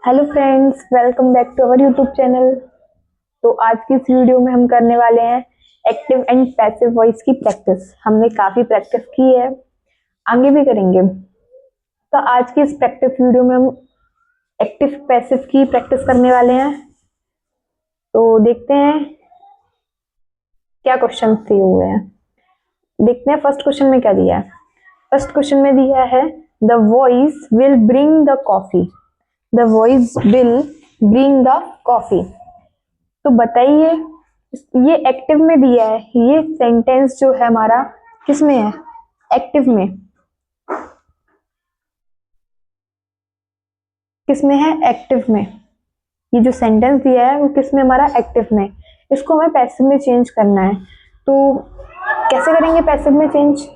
Hello friends, welcome back to our YouTube channel. तो आज की इस वीडियो में हम करने वाले हैं एक्टिव एंड पैसिव वॉइस की प्रैक्टिस। हमने काफ़ी प्रैक्टिस की है, आगे भी करेंगे। तो आज की इस प्रैक्टिस वीडियो में हम एक्टिव पैसिव की प्रैक्टिस करने वाले हैं। तो देखते हैं क्या क्वेश्चन दिए हुए हैं। देखते हैं फर्स्ट क्वेश्चन में क्या दिया है। फर्स्ट क्वेश्चन में दिया है the voice will bring the coffee. The voice will bring the coffee. तो बताइए, ये एक्टिव में दिया है, ये सेंटेंस जो है हमारा किस में है? एक्टिव में। किस में है? एक्टिव में। ये जो सेंटेंस दिया है वो किस में? हमारा एक्टिव में। इसको हमें पैसिव में चेंज करना है। तो कैसे करेंगे पैसिव में चेंज?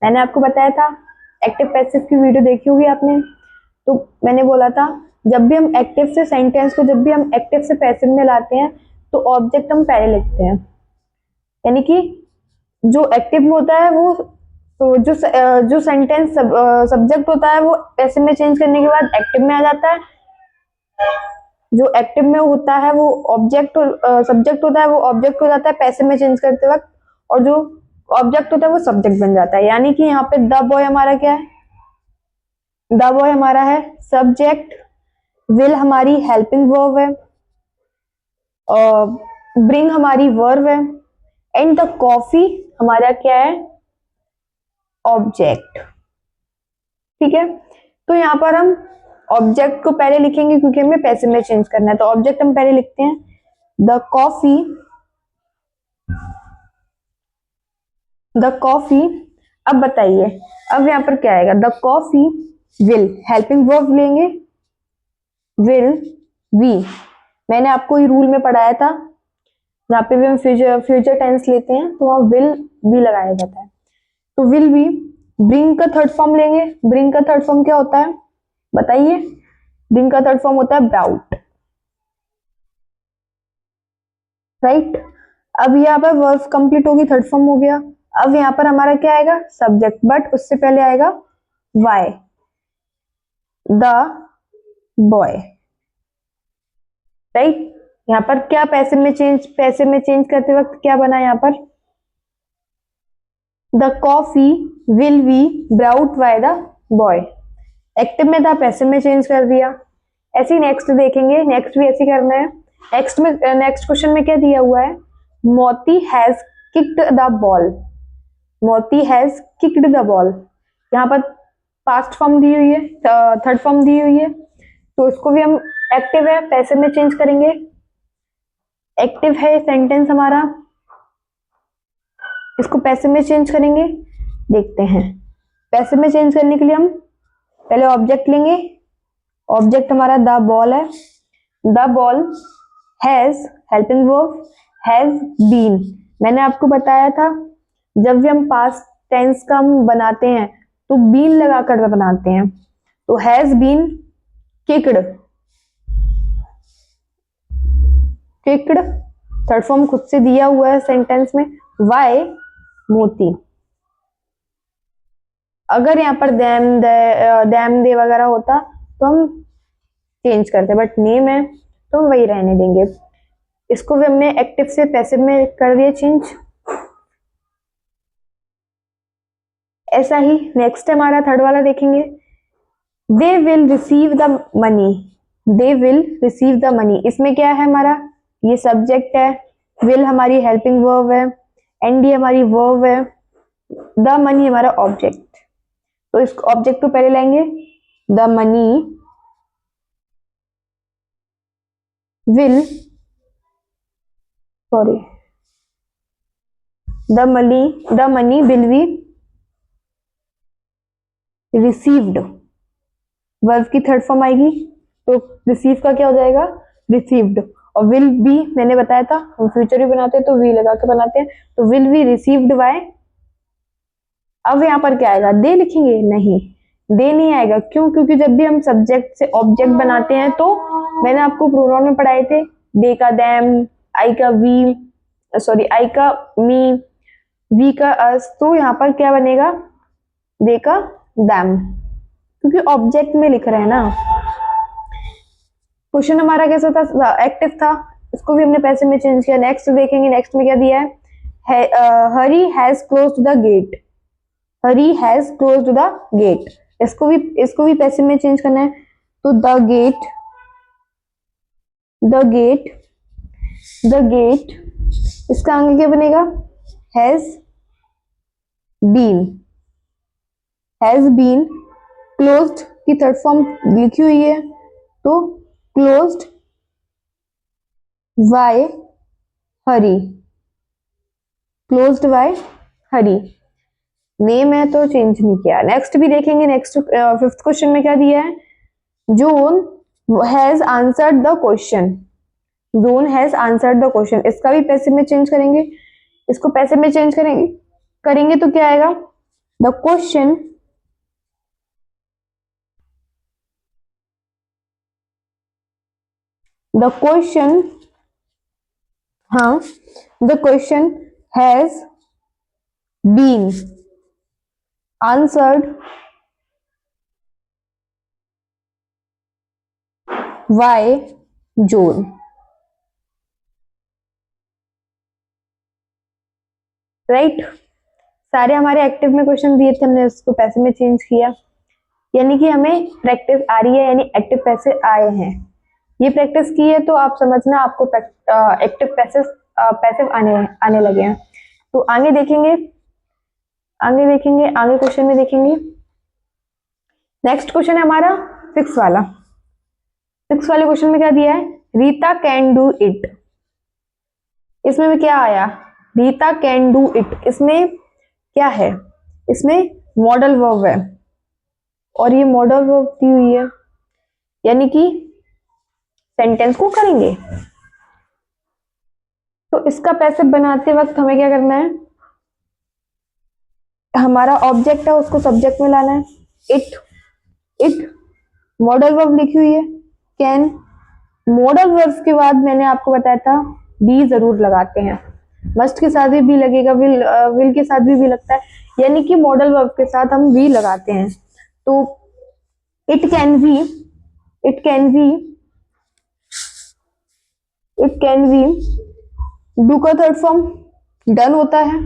मैंने आपको बताया था, एक्टिव पैसिव की वीडियो देखी होगी आपने। तो मैंने बोला था जब भी हम एक्टिव से सेंटेंस को, जब भी हम एक्टिव से पैसिव में लाते हैं तो ऑब्जेक्ट हम पहले लिखते हैं। यानी कि जो एक्टिव में होता है वो, तो जो सेंटेंस सब्जेक्ट होता है वो पैसिव में चेंज करने के बाद एक्टिव में आ जाता है। जो एक्टिव में होता है वो ऑब्जेक्ट, सब्जेक्ट होता है वो ऑब्जेक्ट हो जाता है पैसिव में चेंज करते वक्त, और जो ऑब्जेक्ट होता है वो सब्जेक्ट बन जाता है। यानी कि यहाँ पे द बॉय हमारा क्या है? द बॉय हमारा है सब्जेक्ट, विल हमारी हेल्पिंग वर्ब है, और ब्रिंग हमारी वर्ब है, एंड द कॉफी हमारा क्या है? ऑब्जेक्ट। ठीक है, तो यहाँ पर हम ऑब्जेक्ट को पहले लिखेंगे क्योंकि हमें पैसिव में चेंज करना है। तो ऑब्जेक्ट हम पहले लिखते हैं द कॉफी। The coffee. अब बताइए, अब यहाँ पर क्या आएगा? The coffee will, helping verb लेंगे, विल वी। मैंने आपको ये रूल में पढ़ाया था, जहाँ पे भी हम फ्यूचर टेंस लेते हैं तो वहाँ विल भी लगाया जाता है। तो विल बी। ब्रिंग का थर्ड फॉर्म लेंगे। ब्रिंग का थर्ड फॉर्म क्या होता है बताइए? ब्रिंग का थर्ड फॉर्म होता है ब्राउट, राइट। अब यहाँ पर वर्ब कंप्लीट होगी, थर्ड फॉर्म हो गया। अब यहाँ पर हमारा क्या आएगा? सब्जेक्ट, बट उससे पहले आएगा वाई, द बॉय, राइट। यहाँ पर क्या पैसिव में चेंज करते वक्त क्या बना यहाँ पर? The coffee will be brought by the boy. Active में था, पैसिव में चेंज कर दिया। ऐसे ही नेक्स्ट देखेंगे, नेक्स्ट भी ऐसे करना है। नेक्स्ट क्वेश्चन में क्या दिया हुआ है? मोती हैज किक्ड द बॉल। मोती हैज किक्ड द बॉल। यहाँ पर पास्ट फॉर्म दी हुई है, थर्ड फॉर्म दी हुई है, तो इसको भी हम, एक्टिव है पैसिव में चेंज करेंगे। एक्टिव है सेंटेंस हमारा, इसको पैसिव में चेंज करेंगे। देखते हैं, पैसिव में चेंज करने के लिए हम पहले ऑब्जेक्ट लेंगे। ऑब्जेक्ट हमारा द बॉल है। The ball has, helping verb, has been. मैंने आपको बताया था जब भी हम पास्ट टेंस का हम बनाते हैं तो बीन लगाकर बनाते हैं। तो has been kicked, kicked third form खुद से दिया हुआ है सेंटेंस में। वाई मोती। अगर यहाँ पर दैम दे वगैरह होता तो हम चेंज करते, बट नेम है तो हम वही रहने देंगे। इसको भी हमने एक्टिव से पैसिव में कर दिया चेंज। ऐसा ही नेक्स्ट हमारा थर्ड वाला देखेंगे। They will receive the money. They will receive the money, इसमें क्या है हमारा? ये सब्जेक्ट है, विल हमारी हेल्पिंग वर्ब है, एंड ये हमारी वर्ब है, द मनी हमारा ऑब्जेक्ट। तो इस ऑब्जेक्ट को पहले लेंगे, the money will, sorry, the money will be received. Verb की थर्ड फॉर्म आएगी तो रिसीव का क्या हो जाएगा? रिसीव्ड। और विल बी मैंने बताया था, हम फ्यूचर भी बनाते हैं तो वी लगा के बनाते हैं, तो विल बी रिसीव्ड बाय। अब यहाँ पर क्या आएगा? दे लिखेंगे? नहीं, दे नहीं आएगा। क्यों? क्योंकि जब भी हम सब्जेक्ट से ऑब्जेक्ट बनाते हैं तो मैंने आपको प्रोनाउन में पढ़ाए थे, दे का देम, आई का वी, सॉरी आई का मी, वी का अस। तो यहाँ पर क्या बनेगा? दे का दैम, क्योंकि ऑब्जेक्ट में लिख रहे हैं ना। क्वेश्चन हमारा कैसा था, एक्टिव था, इसको भी हमने पैसिव में चेंज किया। नेक्स्ट देखेंगे, नेक्स्ट में क्या दिया है, Hari has closed the gate, Hari has closed the gate, इसको भी पैसिव में चेंज करना है। तो the gate, the gate, the gate, इसका आगे क्या बनेगा, has been, has been closed की थर्ड फॉर्म लिखी हुई है, तो closed by Hari, closed by Hari, name है तो चेंज नहीं किया। नेक्स्ट भी देखेंगे, नेक्स्ट फिफ्थ क्वेश्चन में क्या दिया है, zone has answered the question, zone has answered the question, इसका भी पैसिव में चेंज करेंगे, इसको पैसिव में चेंज करेंगे तो क्या आएगा, द क्वेश्चन, द क्वेश्चन, हाँ, the question has been answered by John, right. सारे हमारे एक्टिव में क्वेश्चन दिए थे, हमने उसको पैसिव में चेंज किया, यानी कि हमें प्रैक्टिस आ रही है, यानी एक्टिव पैसिव आए हैं। ये प्रैक्टिस की है तो आप समझना आपको एक्टिव पैसिव आने लगे हैं। तो आगे देखेंगे, आगे क्वेश्चन में देखेंगे। नेक्स्ट क्वेश्चन है हमारा सिक्स वाला, सिक्स वाले क्वेश्चन में क्या दिया है, रीता कैन डू इट, इसमें भी क्या आया, रीता कैन डू इट, इसमें क्या है, इसमें मॉडल वर्ब है, और ये मॉडल वर्ब दी हुई है, यानी कि सेंटेंस को करेंगे। तो इसका पैसिव बनाते वक्त हमें क्या करना है, हमारा ऑब्जेक्ट है उसको सब्जेक्ट में लाना है, इट, इट मॉडल वर्ब लिखी हुई है, कैन, मॉडल वर्ब के बाद मैंने आपको बताया था बी जरूर लगाते हैं, मस्ट के साथ भी लगेगा, विल के साथ भी लगता है, यानी कि मॉडल वर्ब के साथ हम भी लगाते हैं। तो it can be, it can be, it can be, do का थर्ड फॉर्म डन होता है,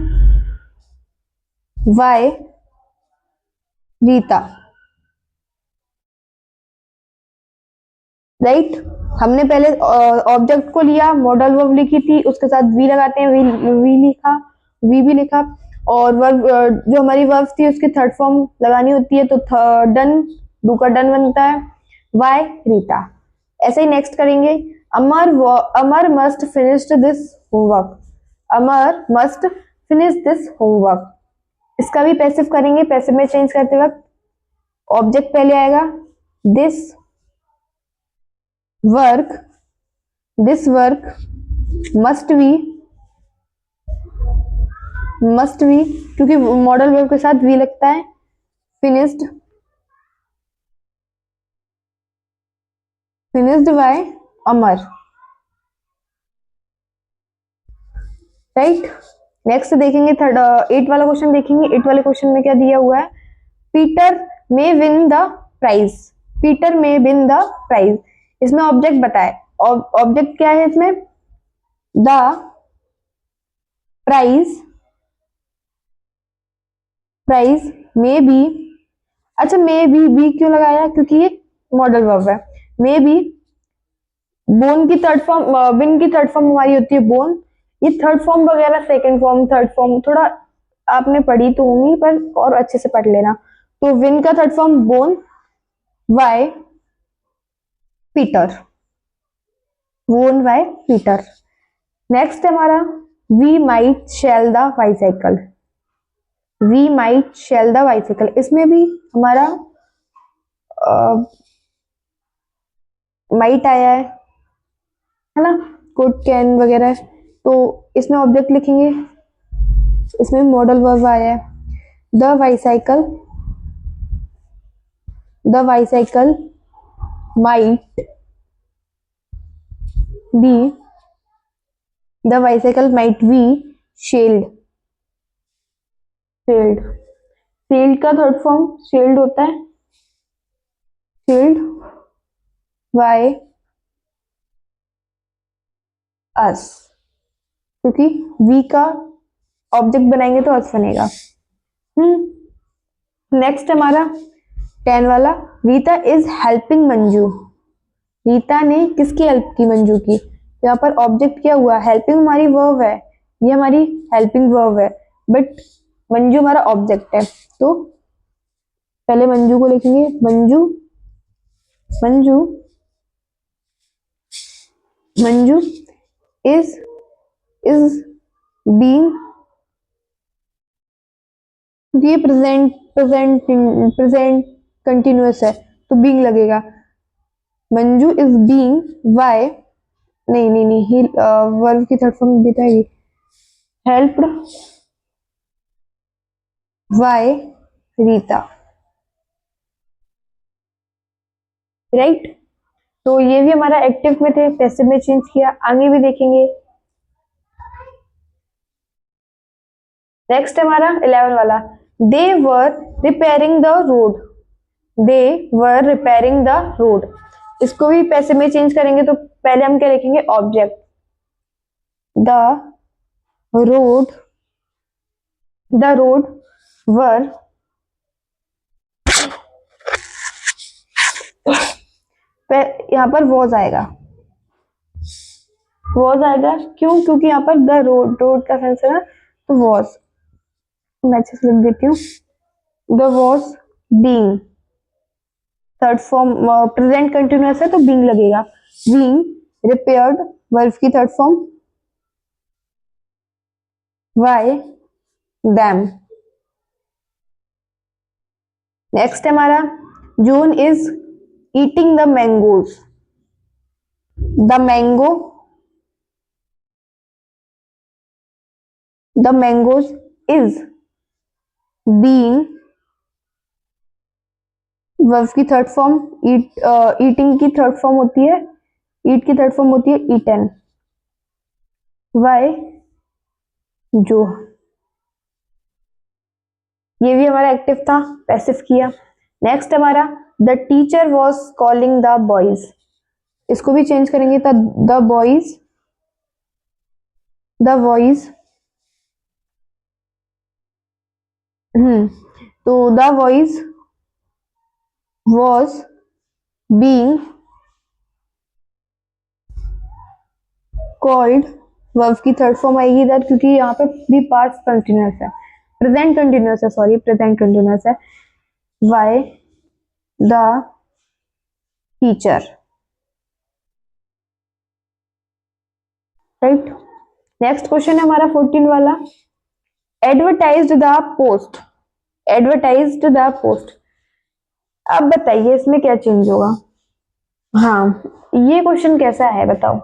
वाई रीता, राइट। हमने पहले ऑब्जेक्ट को लिया, मॉडल वर्ब लिखी थी, उसके साथ वी लगाते हैं, वी लिखा, वी भी लिखा, और वर्ब जो हमारी वर्ब थी उसकी थर्ड फॉर्म लगानी होती है, तो डन, डू का डन बनता है, वाई रीता। ऐसे ही नेक्स्ट करेंगे, Amar must finished this homework, Amar must finish this homework, इसका भी पैसिव करेंगे, पैसिव में चेंज करते वक्त ऑब्जेक्ट पहले आएगा, this work, this work must be, must be क्योंकि मॉडल वर्ब के साथ वी लगता है, फिनिश्ड, फिनिश्ड बाय अमर, राइट। नेक्स्ट देखेंगे थर्ड, 8 वाला क्वेश्चन देखेंगे। 8 वाले क्वेश्चन में क्या दिया हुआ है, Peter may win the prize, Peter may win the prize, इसमें ऑब्जेक्ट बताए, ऑब्जेक्ट क्या है इसमें, the prize, prize may be, अच्छा मे बी क्यों लगाया, क्योंकि ये मॉडल वर्ब है, मे बी, बोन की थर्ड फॉर्म, विन की थर्ड फॉर्म हमारी होती है बोन, ये थर्ड फॉर्म वगैरह, सेकंड फॉर्म, थर्ड फॉर्म थोड़ा आपने पढ़ी तो होंगी पर और अच्छे से पढ़ लेना। तो विन का third form won, by Peter, won by Peter. Next हमारा we might sell the bicycle, we might sell the bicycle, इसमें भी हमारा माइट आया है ना, कुड कैन वगैरह, तो इसमें ऑब्जेक्ट लिखेंगे, इसमें मॉडल वर्ब आया है, the bicycle, the bicycle might be, the bicycle might be shelled, shelled, shelled का थर्ड फॉर्म शेल्ड होता है, शेल्ड बाय अस, क्योंकि वी का ऑब्जेक्ट बनाएंगे तो अस बनेगा। नेक्स्ट हमारा 10 वाला, रीता इज हेल्पिंग मंजू। रीता ने किसकी हेल्प की? मंजू की। यहाँ पर ऑब्जेक्ट क्या हुआ? हेल्पिंग हमारी वर्ब है, ये हमारी हेल्पिंग वर्ब है, बट मंजू हमारा ऑब्जेक्ट है। तो पहले मंजू को लिखेंगे, मंजू मंजू मंजू इज बीइंग, ये प्रेजेंट कंटिन्यूअस है तो बीइंग लगेगा। मंजू इज बीइंग वाई, नहीं नहीं नहीं, ही वर्ब की थर्ड फॉर्म बताएगी, हेल्प्ड वाई रीता, राइट। तो ये भी हमारा एक्टिव में थे, पैसिव में चेंज किया, आगे भी देखेंगे। नेक्स्ट हमारा 11 वाला, they were repairing the road. They were repairing the road, इसको भी पैसिव में चेंज करेंगे तो पहले हम क्या लिखेंगे? ऑब्जेक्ट, द रोड वर, यहाँ पर वॉज आएगा, क्यों? क्योंकि यहाँ पर द रोड का सेंस है ना, तो वॉज, मैं अच्छे से लिख देती हूँ, the was being, third form present continuous है तो बीइंग लगेगा। बीइंग रिपेयर्ड, वर्ब की third form, by them. Next हमारा, June is eating the mangoes. The mangoes is being, verb की थर्ड फॉर्म, ईटिंग की थर्ड फॉर्म होती है, ईट की थर्ड फॉर्म होती है ईटन, वाई जो, ये भी हमारा एक्टिव था, पैसिव किया। नेक्स्ट हमारा, the teacher was calling the boys, इसको भी चेंज करेंगे तो द बॉयज तो the boys was being called, verb की थर्ड फॉर्म आएगी इधर, क्योंकि यहाँ पे भी पास्ट कंटिन्यूअस है, प्रेजेंट कंटिन्यूअस है, why the teacher, right. Next question है हमारा 14 वाला, एडवर्टाइज्ड द पोस्ट। अब बताइए इसमें क्या चेंज होगा? हाँ, ये क्वेश्चन कैसा है बताओ?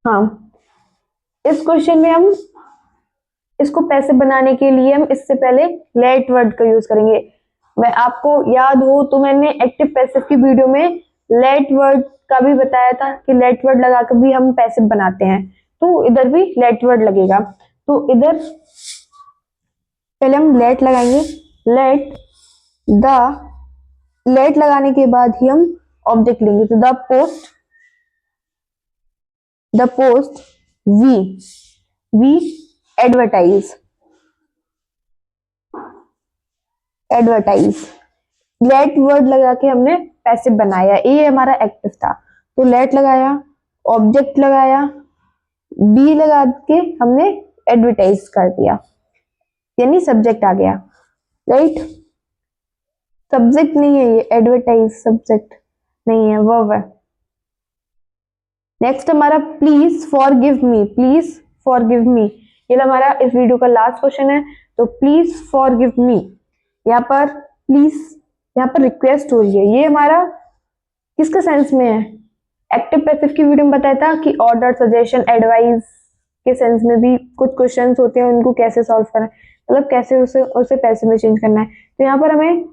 हाँ, इस क्वेश्चन में हम इसको पैसे बनाने के लिए हम इससे पहले लेट वर्ड का यूज करेंगे। मैं आपको याद हो तो मैंने एक्टिव पैसिव की वीडियो में लेट वर्ड का भी बताया था कि लेट वर्ड लगाकर भी हम पैसिव बनाते हैं, तो इधर भी लेट वर्ड लगेगा। तो इधर पहले हम लेट लगाएंगे, लेट लगाने के बाद ही हम ऑब्जेक्ट लेंगे, तो the post we advertise, let word लगा के हमने पैसिव बनाया, ये हमारा एक्टिव था। तो लेट लगाया, ऑब्जेक्ट लगाया, बी लगा के हमने एडवर्टाइज कर दिया, यानी सब्जेक्ट आ गया, राइट। सब्जेक्ट नहीं है ये, एडवर्टाइज सब्जेक्ट नहीं है, वर्ब है। नेक्स्ट हमारा, प्लीज फॉरगिव मी, ये हमारा इस वीडियो का लास्ट क्वेश्चन है। तो प्लीज फॉरगिव मी, यहाँ पर रिक्वेस्ट हो रही है, ये हमारा किसके सेंस में है? एक्टिव पैसिव की वीडियो में बताया था कि ऑर्डर, सजेशन, एडवाइस के सेंस में भी कुछ क्वेश्चंस होते हैं, उनको कैसे सॉल्व करना है, मतलब कैसे उसे पैसिव में चेंज करना है। तो यहाँ पर हमें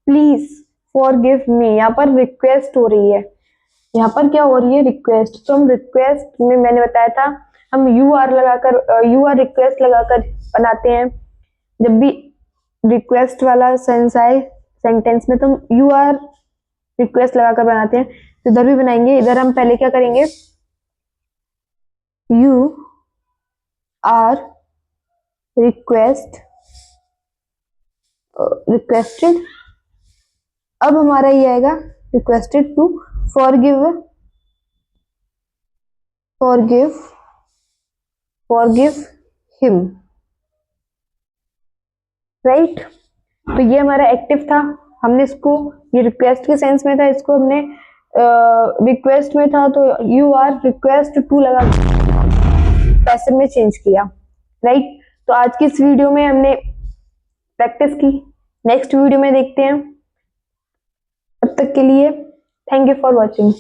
प्लीज फॉरगिव मी, यहाँ पर रिक्वेस्ट हो रही है, यहाँ पर क्या हो रही है? रिक्वेस्ट। तो हम रिक्वेस्ट में मैंने बताया था हम यू आर रिक्वेस्ट लगाकर बनाते हैं, जब भी रिक्वेस्ट वाला सेंस आए सेंटेंस में तो हम यू आर रिक्वेस्ट लगाकर बनाते हैं। तो इधर भी बनाएंगे, इधर हम पहले क्या करेंगे? यू आर रिक्वेस्टेड, अब हमारा ये आएगा requested to forgive him, right. तो ये हमारा एक्टिव था, हमने इसको, ये रिक्वेस्ट के सेंस में था, इसको हमने रिक्वेस्ट में था तो यू आर रिक्वेस्ट टू लगा पैसिव में चेंज किया, राइट। तो आज की इस वीडियो में हमने प्रैक्टिस की, नेक्स्ट वीडियो में देखते हैं। तब तक के लिए थैंक यू फॉर वॉचिंग।